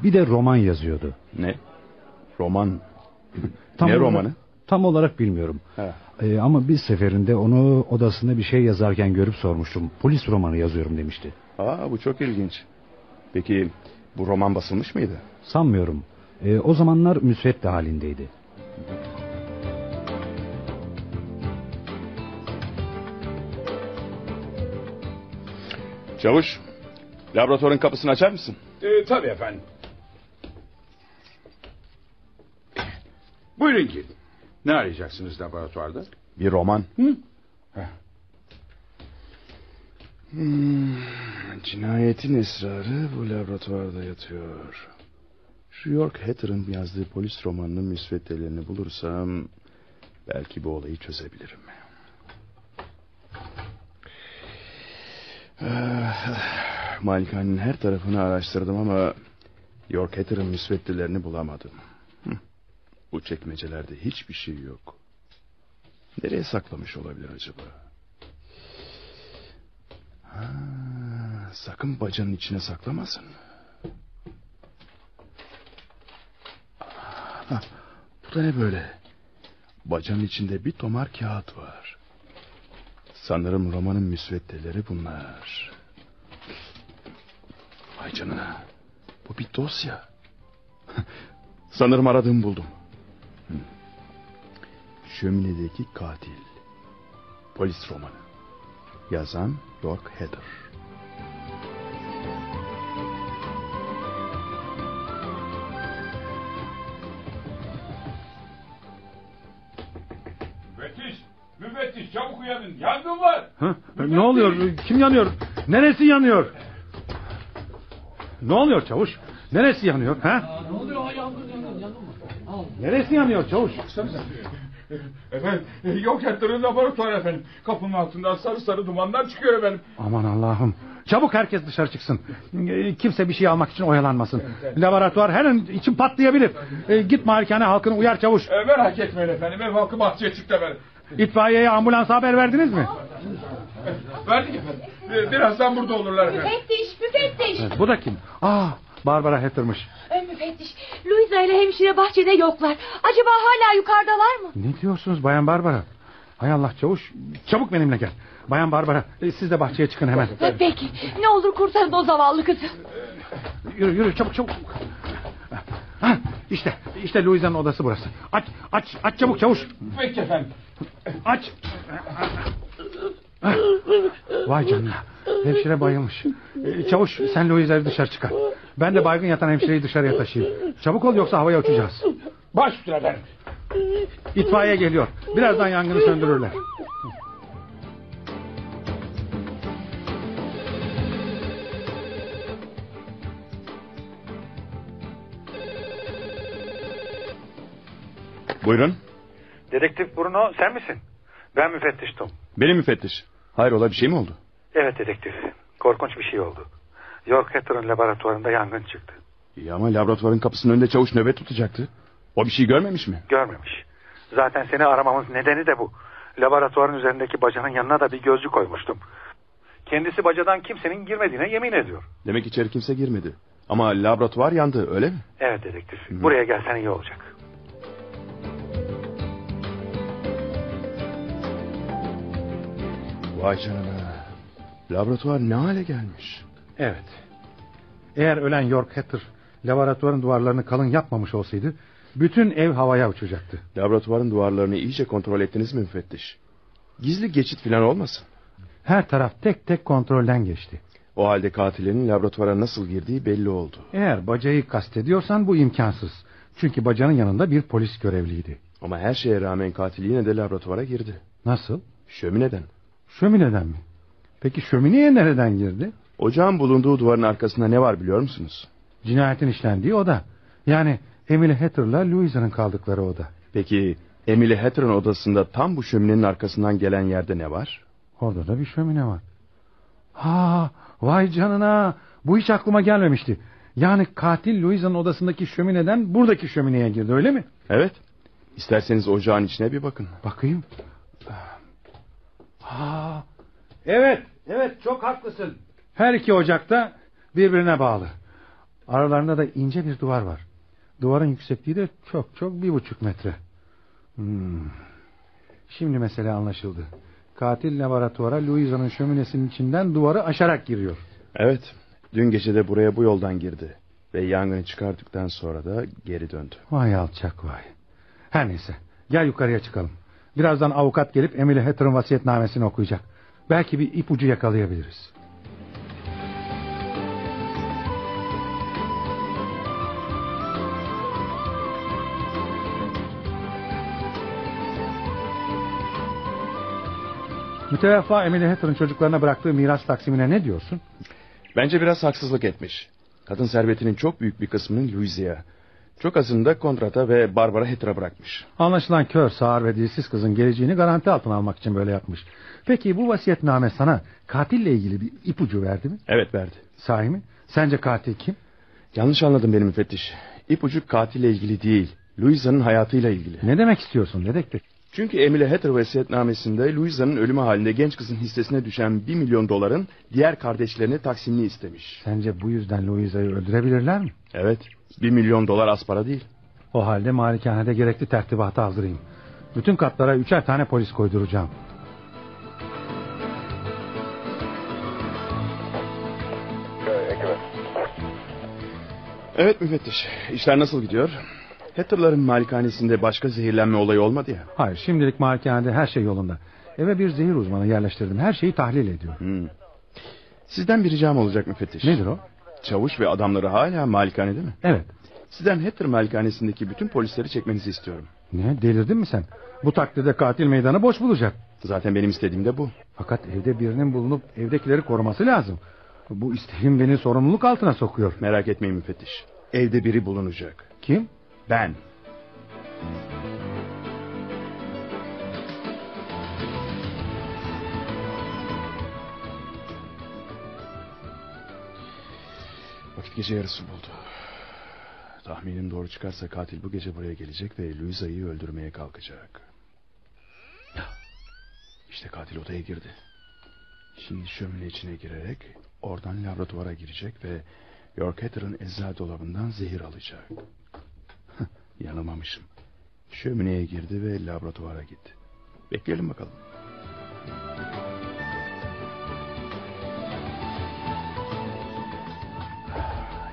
Bir de roman yazıyordu. Ne? Roman? Tam ne olarak, romanı? Tam olarak bilmiyorum. Ama bir seferinde onu odasında bir şey yazarken görüp sormuştum. Polis romanı yazıyorum demişti. Bu çok ilginç. Peki bu roman basılmış mıydı? Sanmıyorum. O zamanlar müsvedde halindeydi. Çavuş, laboratuvarın kapısını açar mısın? Tabii efendim. Buyurun ki. Ne arayacaksınız laboratuvarda? Bir roman. Cinayetin esrarı bu laboratuvarda yatıyor. Şu York Hatter'ın yazdığı polis romanının müsveddelerini bulursam belki bu olayı çözebilirim. Malikanenin her tarafını araştırdım ama York Hatter'ın müsveddelerini bulamadım. Bu çekmecelerde hiçbir şey yok. Nereye saklamış olabilir acaba? Sakın bacanın içine saklamasın. Bu da ne böyle? Bacanın içinde bir tomar kağıt var. Sanırım romanın müsveddeleri bunlar. Vay canına. Bu bir dosya. Sanırım aradığımı buldum. Şöminedeki katil. Polis romanı. Yazan York Hatter. Müfettiş çabuk uyanın, yangın var. Ne oluyor? Kim yanıyor? Neresi yanıyor? Ne oluyor çavuş? Neresi yanıyor? Ne oluyor? Yangın mı? Neresi yanıyor çavuş? Efendim, yok Hatter'ın laboratuvarı efendim. Kapının altından sarı sarı dumanlar çıkıyor efendim. Aman Allah'ım. Çabuk herkes dışarı çıksın. Kimse bir şey almak için oyalanmasın. Laboratuvar her an için patlayabilir. Git malikane halkını uyar çavuş. Merak etmeyin efendim. Ev halkı bahçeye çıktı efendim. İtfaiyeye, ambulansa haber verdiniz mi? Verdik efendim. Birazdan burada olurlar efendim. Müfettiş. Evet, bu da kim? Barbara Hatter'mış. Müfettiş, Louisa ile hemşire bahçede yoklar. Acaba hala yukarıdalar mı? Ne diyorsunuz Bayan Barbara? Hay Allah çavuş, çabuk benimle gel. Bayan Barbara, siz de bahçeye çıkın hemen. Peki, ne olur kurtarın o zavallı kızı. Yürü çabuk. İşte Louisa'nın odası burası. Aç çabuk çavuş. Peki efendim. Aç. Vay canına. Hemşire bayılmış. Çavuş sen Louisa'yı dışarı çıkar. Ben de baygın yatan hemşireyi dışarıya taşıyayım. Çabuk ol yoksa havaya uçacağız. Baş üstüne efendim. İtfaiye geliyor. Birazdan yangını söndürürler. Buyurun. Dedektif Bruno sen misin? Ben müfettiş Tom. Benim müfettiş. Hayrola bir şey mi oldu? Evet dedektif. Korkunç bir şey oldu. York Hatter'ın laboratuvarında yangın çıktı. İyi ama laboratuvarın kapısının önünde çavuş nöbet tutacaktı. O bir şey görmemiş mi? Görmemiş. Zaten seni aramamız nedeni de bu. Laboratuvarın üzerindeki bacanın yanına da bir gözcü koymuştum. Kendisi bacadan kimsenin girmediğine yemin ediyor. Demek içeri kimse girmedi. Ama laboratuvar yandı öyle mi? Evet dedektif. Buraya gelsen iyi olacak. Vay canına. Laboratuvar ne hale gelmiş? Evet. Eğer ölen York Hatter laboratuvarın duvarlarını kalın yapmamış olsaydı bütün ev havaya uçacaktı. Laboratuvarın duvarlarını iyice kontrol ettiniz mi müfettiş? Gizli geçit falan olmasın? Her taraf tek tek kontrolden geçti. O halde katilinin laboratuvara nasıl girdiği belli oldu. Eğer bacayı kastediyorsan bu imkansız. Çünkü bacanın yanında bir polis görevliydi. Ama her şeye rağmen katil yine de laboratuvara girdi. Nasıl? Şömineden. Şömineden mi? Peki şömineye nereden girdi? Ocağın bulunduğu duvarın arkasında ne var biliyor musunuz? Cinayetin işlendiği oda. Yani Emily Hatter'la Louisa'nın kaldıkları oda. Peki Emily Hatter'ın odasında tam bu şöminenin arkasından gelen yerde ne var? Orada da bir şömine var. Vay canına. Bu hiç aklıma gelmemişti. Yani katil Louisa'nın odasındaki şömineden buradaki şömineye girdi öyle mi? Evet. İsterseniz ocağın içine bir bakın. Bakayım. Evet çok haklısın. Her iki ocakta birbirine bağlı. Aralarında da ince bir duvar var. Duvarın yüksekliği de çok 1,5 metre. Şimdi mesele anlaşıldı. Katil laboratuvara Louisa'nın şöminesinin içinden duvarı aşarak giriyor. Evet. Dün gece de buraya bu yoldan girdi. Ve yangını çıkardıktan sonra da geri döndü. Vay alçak vay. Her neyse. Gel yukarıya çıkalım. Birazdan avukat gelip Emily Hatter'ın vasiyetnamesini okuyacak. Belki bir ipucu yakalayabiliriz. Müteveffa Emily Hatter'ın çocuklarına bıraktığı miras taksimine ne diyorsun? Bence biraz haksızlık etmiş. Kadın servetinin çok büyük bir kısmını Louisa'ya, çok azını da Konrad'a ve Barbara Hatter'a bırakmış. Anlaşılan kör, sağır ve dilsiz kızın geleceğini garanti altına almak için böyle yapmış. Peki bu vasiyetname sana katille ilgili bir ipucu verdi mi? Evet verdi. Sahi mi? Sence katil kim? Yanlış anladın benim müfettiş. İpucu katille ilgili değil, Louisa'nın hayatıyla ilgili. Ne demek istiyorsun dedektif? Çünkü Emily Hatter vasiyetnamesinde Louisa'nın ölümü halinde genç kızın hissesine düşen 1 milyon doların diğer kardeşlerine taksimini istemiş. Sence bu yüzden Louisa'yı öldürebilirler mi? Evet, 1 milyon dolar az para değil. O halde malikanede gerekli tertibatı aldırayım. Bütün katlara 3'er tane polis koyduracağım. Evet müfettiş, işler nasıl gidiyor? Hatter'ların malikanesinde başka zehirlenme olayı olmadı ya. Hayır, şimdilik malikanede her şey yolunda. Eve bir zehir uzmanı yerleştirdim. Her şeyi tahlil ediyor. Sizden bir ricam olacak müfettiş. Nedir o? Çavuş ve adamları hala malikanede mi? Evet. Sizden Hatter malikanesindeki bütün polisleri çekmenizi istiyorum. Ne, delirdin mi sen? Bu takdirde katil meydanı boş bulacak. Zaten benim istediğim de bu. Fakat evde birinin bulunup evdekileri koruması lazım. Bu isteğim beni sorumluluk altına sokuyor. Merak etmeyin müfettiş. Evde biri bulunacak. Kim? Ben. Vakit gece yarısı buldu. Tahminim doğru çıkarsa katil bu gece buraya gelecek ve Louisa'yı öldürmeye kalkacak. İşte katil odaya girdi. Şimdi şömine içine girerek oradan laboratuvara girecek ve York Hatter'ın eczacı dolabından zehir alacak. Yanılmamışım. Şömineye girdi ve laboratuvara gitti. Bekleyelim bakalım.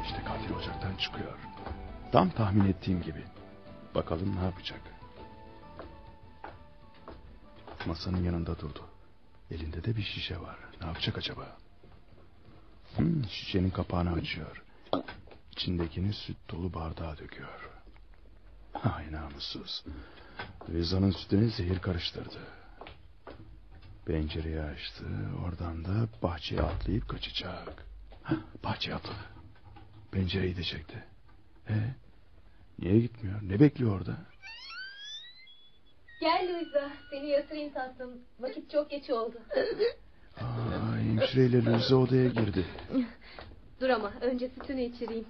İşte katil ocaktan çıkıyor. Tam tahmin ettiğim gibi. Bakalım ne yapacak. Masanın yanında durdu. Elinde de bir şişe var. Ne yapacak acaba? Şişenin kapağını açıyor. İçindekini süt dolu bardağa döküyor. Ay namussuz. Louisa'nın sütüne zehir karıştırdı. Pencereyi açtı. Oradan da bahçeye atlayıp kaçacak. Bahçeye atladı. Pencereyi de çekti. Niye gitmiyor? Ne bekliyor orada? Gel Louisa, seni yatırayım tatlım. Vakit çok geç oldu. Hemşireyle Louisa odaya girdi. Dur ama önce sütünü içireyim.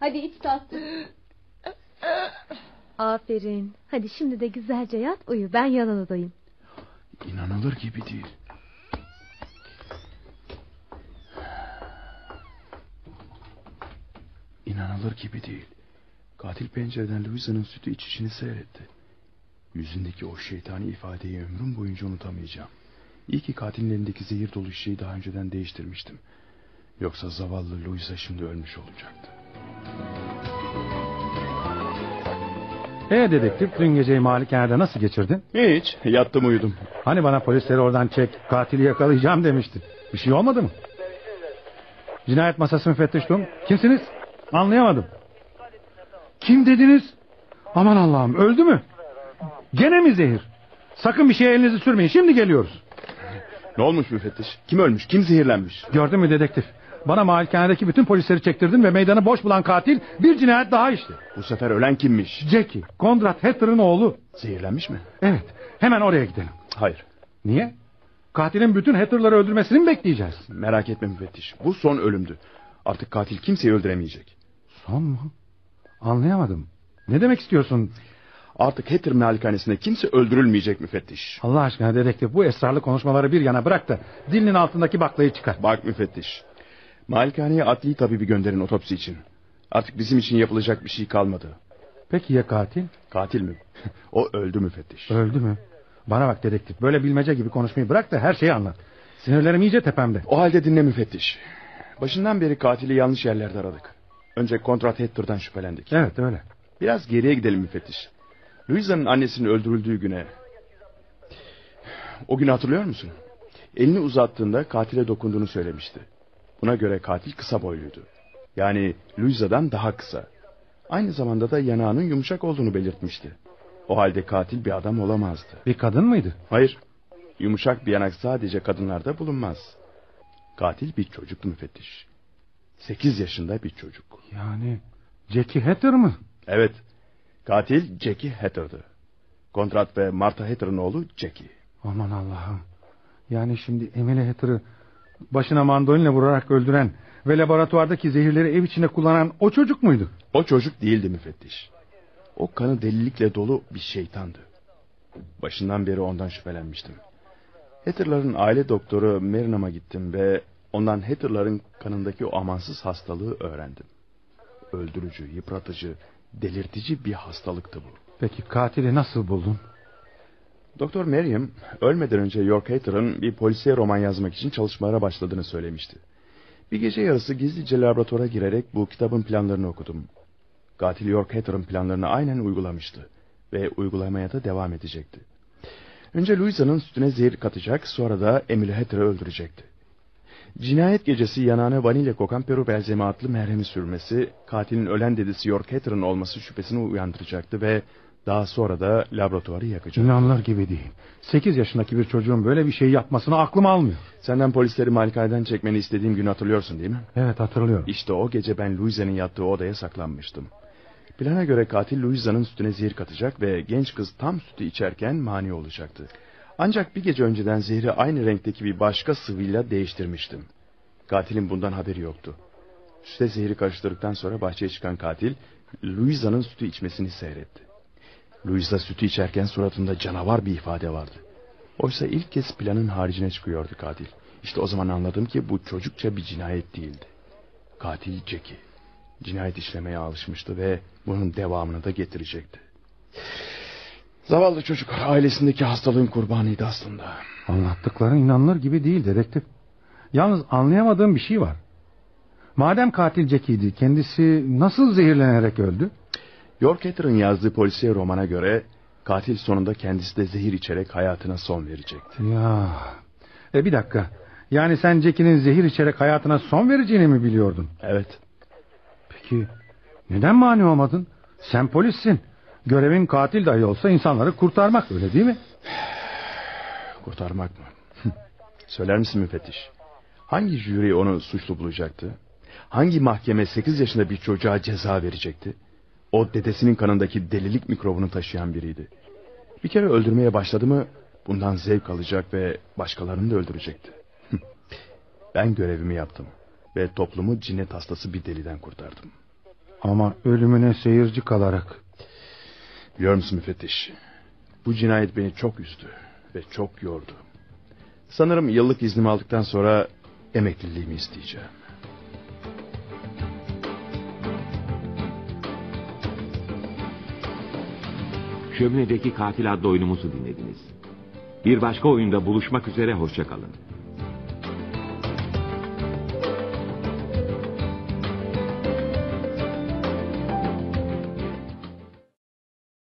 Hadi iç tatlım. Aferin. Hadi şimdi de güzelce yat uyu. Ben yan odadayım. İnanılır gibi değil. İnanılır gibi değil. Katil pencereden Louisa'nın sütü içişini seyretti. Yüzündeki o şeytani ifadeyi ömrüm boyunca unutamayacağım. İyi ki katilin elindeki zehir dolu şişeyi daha önceden değiştirmiştim. Yoksa zavallı Louisa şimdi ölmüş olacaktı. Dedektif, dün geceyi malikanede nasıl geçirdin? Hiç, yattım uyudum. Hani bana polisleri oradan çek, katili yakalayacağım demiştin. Bir şey olmadı mı? Cinayet masası müfettiştim. Kimsiniz? Anlayamadım. Kim dediniz? Aman Allah'ım, öldü mü? Gene mi zehir? Sakın bir şeye elinizi sürmeyin, şimdi geliyoruz. Ne olmuş müfettiş? Kim ölmüş, kim zehirlenmiş? Gördün mü dedektif? Bana malikanedeki bütün polisleri çektirdin ve meydanı boş bulan katil bir cinayet daha işti. Bu sefer ölen kimmiş? Jackie, Konrad Hatter'ın oğlu. Zehirlenmiş mi? Evet, hemen oraya gidelim. Hayır. Niye? Katilin bütün Hatter'ları öldürmesini mi bekleyeceğiz? Merak etme müfettiş, bu son ölümdü. Artık katil kimseyi öldüremeyecek. Son mu? Anlayamadım. Ne demek istiyorsun? Artık Hatter malikanesinde kimse öldürülmeyecek müfettiş. Allah aşkına dedektif, bu esrarlı konuşmaları bir yana bırak da dilinin altındaki baklayı çıkar. Bak müfettiş, malikaneye adli tabibi gönderin otopsi için. Artık bizim için yapılacak bir şey kalmadı. Peki ya katil? Katil mi? O öldü müfettiş. Öldü mü? Bana bak dedektif, böyle bilmece gibi konuşmayı bırak da her şeyi anlat. Sinirlerim iyice tepemde. O halde dinle müfettiş. Başından beri katili yanlış yerlerde aradık. Önce Konrad Hatter'dan şüphelendik. Evet öyle. Biraz geriye gidelim müfettiş. Louisa'nın annesinin öldürüldüğü güne. O günü hatırlıyor musun? Elini uzattığında katile dokunduğunu söylemişti. Buna göre katil kısa boyluydu. Yani Louisa'dan daha kısa. Aynı zamanda da yanağının yumuşak olduğunu belirtmişti. O halde katil bir adam olamazdı. Bir kadın mıydı? Hayır. Yumuşak bir yanak sadece kadınlarda bulunmaz. Katil bir çocuktu müfettiş. 8 yaşında bir çocuk. Yani Jackie Hatter mı? Evet. Katil Jackie Hatter'dı. Konrad ve Martha Hatter'ın oğlu Jackie. Aman Allah'ım. Yani şimdi Emily Hatter'ı başına mandolinle vurarak öldüren ve laboratuvardaki zehirleri ev içinde kullanan o çocuk muydu? O çocuk değildi müfettiş. O kanı delilikle dolu bir şeytandı. Başından beri ondan şüphelenmiştim. Hatter'ların aile doktoru Marinham'a gittim ve ondan Hatter'ların kanındaki o amansız hastalığı öğrendim. Öldürücü, yıpratıcı, delirtici bir hastalıktı bu. Peki katili nasıl buldun? Doktor Merriam ölmeden önce York Hatter'ın bir polisiye roman yazmak için çalışmalara başladığını söylemişti. Bir gece yarısı gizlice laboratuvara girerek bu kitabın planlarını okudum. Katil York Hatter'ın planlarını aynen uygulamıştı ve uygulamaya da devam edecekti. Önce Louisa'nın sütüne zehir katacak, sonra da Emily Hatter'ı öldürecekti. Cinayet gecesi yanağına vanilya kokan Peru belzemi merhemi sürmesi, katilin ölen dedesi York Hatter'ın olması şüphesini uyandıracaktı ve daha sonra da laboratuvarı yakacaktı. İnanılır gibi değil. 8 yaşındaki bir çocuğun böyle bir şey yapmasını aklım almıyor. Senden polisleri malikaneden çekmeni istediğim günü hatırlıyorsun değil mi? Evet hatırlıyorum. İşte o gece ben Louisa'nın yattığı odaya saklanmıştım. Plana göre katil Louisa'nın sütüne zehir katacak ve genç kız tam sütü içerken mani olacaktı. Ancak bir gece önceden zehri aynı renkteki bir başka sıvıyla değiştirmiştim. Katilin bundan haberi yoktu. Süte zehri karıştırdıktan sonra bahçeye çıkan katil Louisa'nın sütü içmesini seyretti. Louisa sütü içerken suratında canavar bir ifade vardı. Oysa ilk kez planın haricine çıkıyordu katil. İşte o zaman anladım ki bu çocukça bir cinayet değildi. Katil Jackie. Cinayet işlemeye alışmıştı ve bunun devamını da getirecekti. Zavallı çocuk ailesindeki hastalığın kurbanıydı aslında. Anlattıkların inanılır gibi değil dedektif. Yalnız anlayamadığım bir şey var. Madem katil Jackie'ydi, kendisi nasıl zehirlenerek öldü? York Hatter'ın yazdığı polisiye romana göre katil sonunda kendisi de zehir içerek hayatına son verecekti. Ya, bir dakika. Yani sen Jackie'nin zehir içerek hayatına son vereceğini mi biliyordun? Evet. Peki neden mani olmadın? Sen polissin. Görevin katil dahi olsa insanları kurtarmak, öyle değil mi? Kurtarmak mı? Söyler misin müfettiş? Hangi jüri onu suçlu bulacaktı? Hangi mahkeme 8 yaşında bir çocuğa ceza verecekti? O dedesinin kanındaki delilik mikrobunu taşıyan biriydi. Bir kere öldürmeye başladı mı bundan zevk alacak ve başkalarını da öldürecekti. Ben görevimi yaptım ve toplumu cinnet hastası bir deliden kurtardım. Ama ölümüne seyirci kalarak. Biliyor musun müfettiş? Bu cinayet beni çok üzdü ve çok yordu. Sanırım yıllık iznimi aldıktan sonra emekliliğimi isteyeceğim. Şöminedeki Katil adlı oyunumuzu dinlediniz. Bir başka oyunda buluşmak üzere, hoşça kalın.